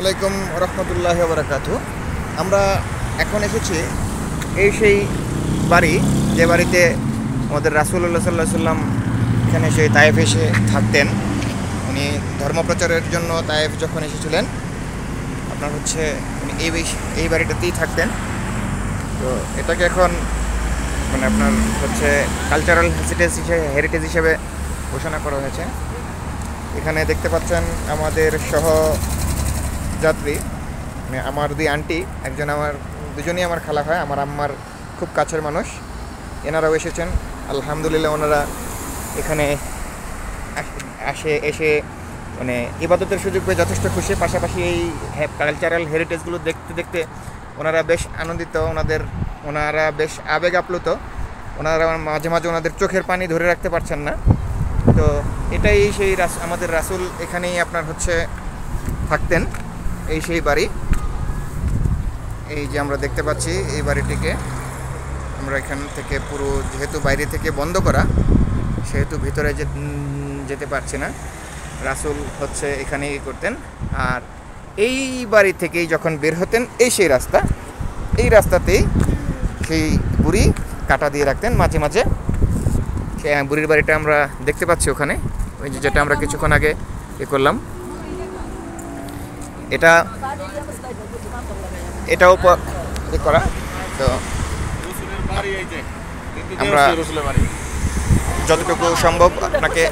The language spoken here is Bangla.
আলাইকুম রহমতুল্লাহ বারাকাতু। আমরা এখন এসেছি এই সেই বাড়ি, যে বাড়িতে আমাদের রাসূলুল্লাহ সাল্লাল্লাহু আলাইহি সাল্লাম এখানে সেই তায়েফ এসে থাকতেন। উনি ধর্মপ্রচারের জন্য তায়েফ যখন এসেছিলেন, আপনার হচ্ছে উনি এই বাড়িটাতেই থাকতেন। তো এটাকে এখন মানে আপনার হচ্ছে কালচারাল হেরিটেজ হিসেবে ঘোষণা করা হয়েছে। এখানে দেখতে পাচ্ছেন আমাদের সহযাত্রী, মানে আমার দুই আন্টি, একজন আমার, দুজনেই আমার খালা হয়, আমার আম্মার খুব কাছের মানুষ। এনারাও এসেছেন আলহামদুলিল্লাহ। ওনারা এখানে এসে মানে ইবাদতের সুযোগ পেয়ে যথেষ্ট খুশি। পাশাপাশি এই কালচারাল হেরিটেজগুলো দেখতে দেখতে ওনারা বেশ আনন্দিত, ওনারা বেশ আবেগ আপ্লুত। ওনারা মাঝে মাঝে ওনাদের চোখের পানি ধরে রাখতে পারছেন না। তো এটাই সেই আমাদের রাসূল এখানেই আপনার হচ্ছে থাকতেন, এই সেই বাড়ি। এই যে আমরা দেখতে পাচ্ছি এই বাড়িটিকে, আমরা এখান থেকে পুরো, যেহেতু বাইরে থেকে বন্ধ করা সেহেতু ভিতরে যেতে পারছি না। রাসূল হচ্ছে এখানেই করতেন। আর এই বাড়ি থেকেই যখন বের হতেন, সেই রাস্তা, এই রাস্তাতেই সেই বুড়ি কাটা দিয়ে রাখতেন মাঝে মাঝে। সেই বুড়ির বাড়িটা আমরা দেখতে পাচ্ছি ওখানে, ওই যে যেটা আমরা কিছুক্ষণ আগে করলাম। এটাও করা। তো আমরা যতটুকু সম্ভব আপনাকে